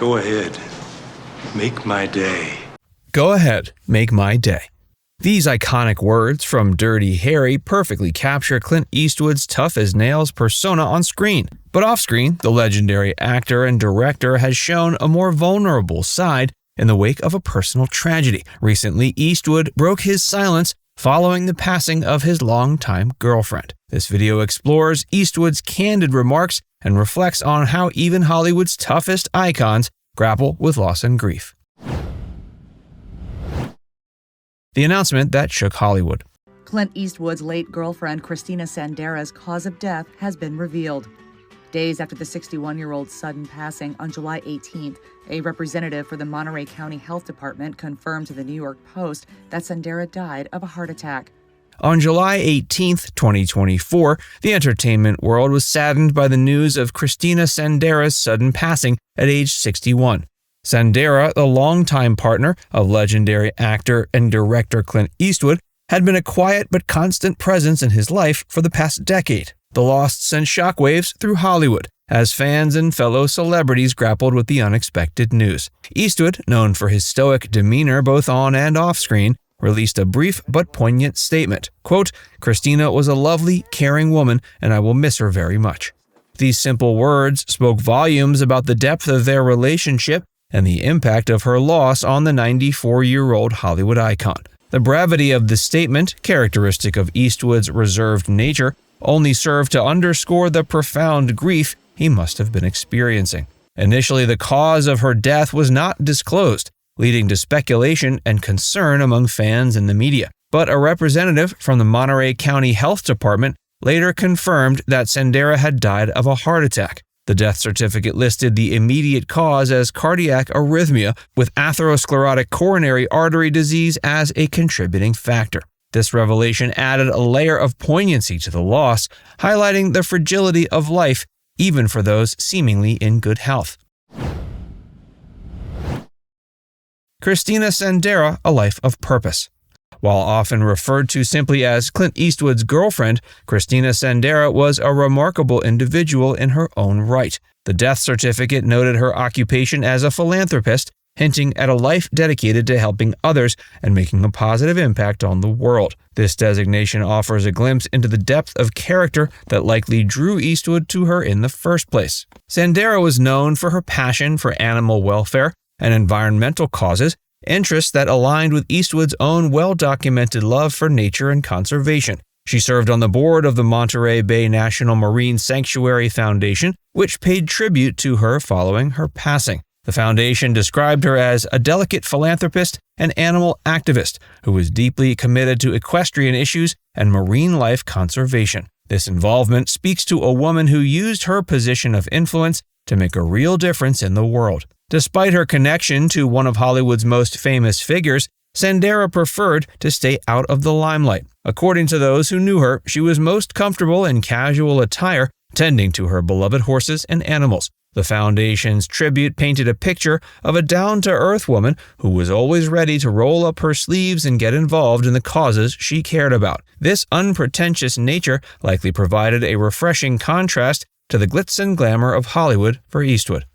Go ahead. Make my day. Go ahead, make my day. These iconic words from Dirty Harry perfectly capture Clint Eastwood's tough-as-nails persona on screen. But off-screen, the legendary actor and director has shown a more vulnerable side in the wake of a personal tragedy. Recently, Eastwood broke his silence following the passing of his longtime girlfriend. This video explores Eastwood's candid remarks and reflects on how even Hollywood's toughest icons grapple with loss and grief. The announcement that shook Hollywood. Clint Eastwood's late girlfriend Christina Sandera's cause of death has been revealed. Days after the 61-year-old's sudden passing on July 18th, a representative for the Monterey County Health Department confirmed to the New York Post that Sandera died of a heart attack. On July 18, 2024, the entertainment world was saddened by the news of Christina Sandera's sudden passing at age 61. Sandera, the longtime partner of legendary actor and director Clint Eastwood, had been a quiet but constant presence in his life for the past decade. The loss sent shockwaves through Hollywood as fans and fellow celebrities grappled with the unexpected news. Eastwood, known for his stoic demeanor both on and off screen, released a brief but poignant statement. Quote, "Christina was a lovely, caring woman, and I will miss her very much." These simple words spoke volumes about the depth of their relationship and the impact of her loss on the 94-year-old Hollywood icon. The brevity of the statement, characteristic of Eastwood's reserved nature, only served to underscore the profound grief he must have been experiencing. Initially, the cause of her death was not disclosed, leading to speculation and concern among fans and the media. But a representative from the Monterey County Health Department later confirmed that Sandera had died of a heart attack. The death certificate listed the immediate cause as cardiac arrhythmia, with atherosclerotic coronary artery disease as a contributing factor. This revelation added a layer of poignancy to the loss, highlighting the fragility of life, even for those seemingly in good health. Christina Sandera, A Life of Purpose. While often referred to simply as Clint Eastwood's girlfriend, Christina Sandera was a remarkable individual in her own right. The death certificate noted her occupation as a philanthropist, hinting at a life dedicated to helping others and making a positive impact on the world. This designation offers a glimpse into the depth of character that likely drew Eastwood to her in the first place. Sandera was known for her passion for animal welfare and environmental causes, interests that aligned with Eastwood's own well-documented love for nature and conservation. She served on the board of the Monterey Bay National Marine Sanctuary Foundation, which paid tribute to her following her passing. The foundation described her as a delicate philanthropist and animal activist who was deeply committed to equestrian issues and marine life conservation. This involvement speaks to a woman who used her position of influence to make a real difference in the world. Despite her connection to one of Hollywood's most famous figures, Sandera preferred to stay out of the limelight. According to those who knew her, she was most comfortable in casual attire, tending to her beloved horses and animals. The foundation's tribute painted a picture of a down-to-earth woman who was always ready to roll up her sleeves and get involved in the causes she cared about. This unpretentious nature likely provided a refreshing contrast to the glitz and glamour of Hollywood for Eastwood.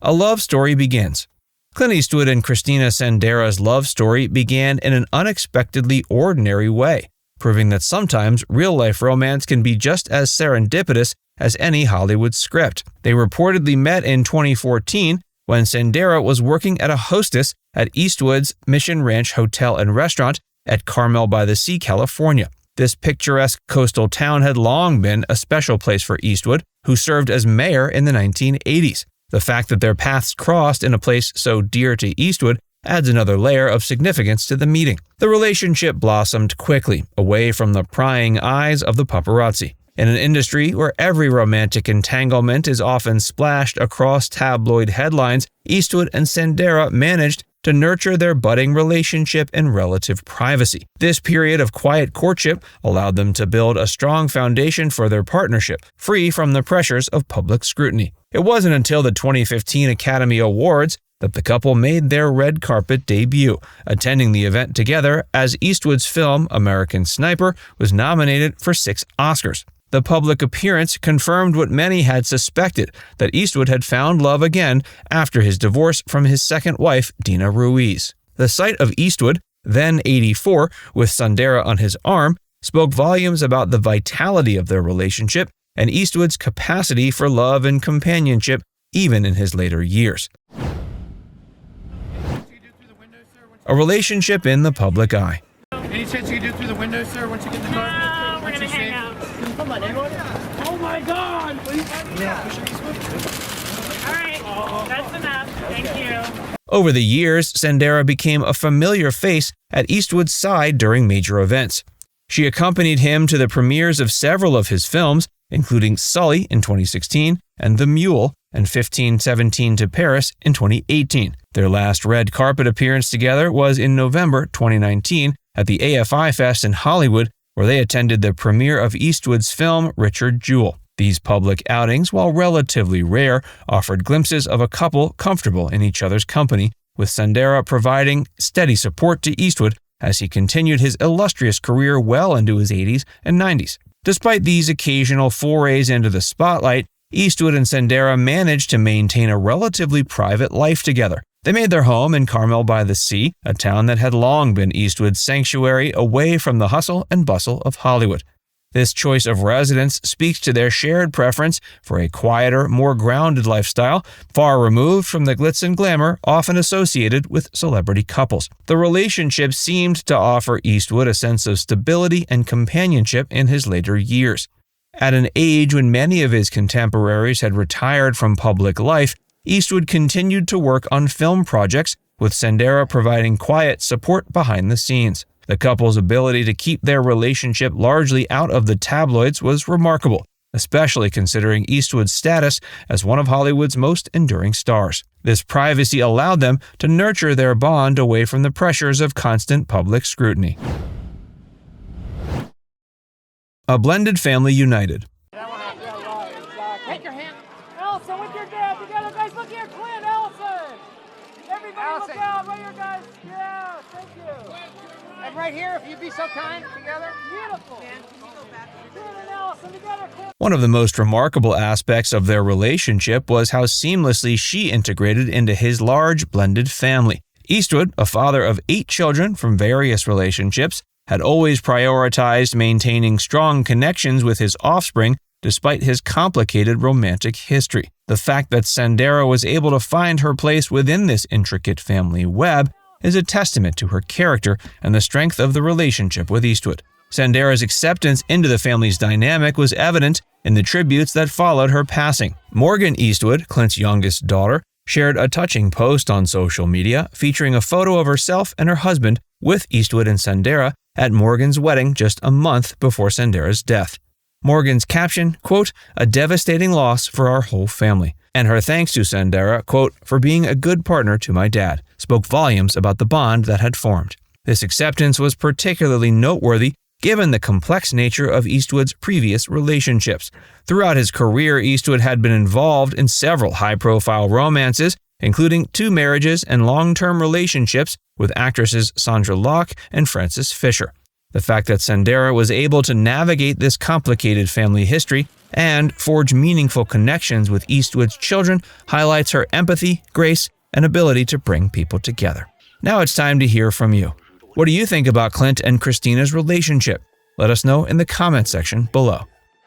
A love story begins. Clint Eastwood and Christina Sandera's love story began in an unexpectedly ordinary way, proving that sometimes real-life romance can be just as serendipitous as any Hollywood script. They reportedly met in 2014 when Sandera was working at a hostess at Eastwood's Mission Ranch Hotel and Restaurant at Carmel-by-the-Sea, California. This picturesque coastal town had long been a special place for Eastwood, who served as mayor in the 1980s. The fact that their paths crossed in a place so dear to Eastwood adds another layer of significance to the meeting. The relationship blossomed quickly, away from the prying eyes of the paparazzi. In an industry where every romantic entanglement is often splashed across tabloid headlines, Eastwood and Sandera managed to nurture their budding relationship in relative privacy. This period of quiet courtship allowed them to build a strong foundation for their partnership, free from the pressures of public scrutiny. It wasn't until the 2015 Academy Awards that the couple made their red carpet debut, attending the event together as Eastwood's film American Sniper was nominated for 6 Oscars. The public appearance confirmed what many had suspected, that Eastwood had found love again after his divorce from his second wife, Dina Ruiz. The sight of Eastwood, then 84, with Sandera on his arm, spoke volumes about the vitality of their relationship and Eastwood's capacity for love and companionship even in his later years. A relationship in the public eye. Any chance you can do through the window, sir, once you get the car? No, we're gonna hang out. Come on, everyone. Oh my God! All right, that's enough. Thank you. Over the years, Sandera became a familiar face at Eastwood's side during major events. She accompanied him to the premieres of several of his films, including Sully in 2016 and The Mule and 1517 to Paris in 2018. Their last red carpet appearance together was in November 2019 at the AFI Fest in Hollywood, where they attended the premiere of Eastwood's film Richard Jewell. These public outings, while relatively rare, offered glimpses of a couple comfortable in each other's company, with Sandera providing steady support to Eastwood as he continued his illustrious career well into his 80s and 90s. Despite these occasional forays into the spotlight, Eastwood and Sandera managed to maintain a relatively private life together. They made their home in Carmel-by-the-Sea, a town that had long been Eastwood's sanctuary away from the hustle and bustle of Hollywood. This choice of residence speaks to their shared preference for a quieter, more grounded lifestyle, far removed from the glitz and glamour often associated with celebrity couples. The relationship seemed to offer Eastwood a sense of stability and companionship in his later years. At an age when many of his contemporaries had retired from public life, Eastwood continued to work on film projects, with Sandera providing quiet support behind the scenes. The couple's ability to keep their relationship largely out of the tabloids was remarkable, especially considering Eastwood's status as one of Hollywood's most enduring stars. This privacy allowed them to nurture their bond away from the pressures of constant public scrutiny. A blended family united. Take your hand. Allison, with your dad together. Guys, look here. Clint, Allison. Everybody look out. Right here, guys. Yeah, thank you. And right here, if you'd be so kind, together. Beautiful. Clint and Allison together, Clint. One of the most remarkable aspects of their relationship was how seamlessly she integrated into his large blended family. Eastwood, a father of 8 children from various relationships, had always prioritized maintaining strong connections with his offspring despite his complicated romantic history. The fact that Sandera was able to find her place within this intricate family web is a testament to her character and the strength of the relationship with Eastwood. Sandera's acceptance into the family's dynamic was evident in the tributes that followed her passing. Morgan Eastwood, Clint's youngest daughter, shared a touching post on social media featuring a photo of herself and her husband with Eastwood and Sandera at Morgan's wedding just a month before Sandera's death. Morgan's caption, quote, "A devastating loss for our whole family," and her thanks to Sandera, quote, "for being a good partner to my dad," spoke volumes about the bond that had formed. This acceptance was particularly noteworthy given the complex nature of Eastwood's previous relationships. Throughout his career, Eastwood had been involved in several high-profile romances, including 2 marriages and long-term relationships with actresses Sandra Locke and Frances Fisher. The fact that Sandera was able to navigate this complicated family history and forge meaningful connections with Eastwood's children highlights her empathy, grace, and ability to bring people together. Now it's time to hear from you. What do you think about Clint and Christina's relationship? Let us know in the comment section below.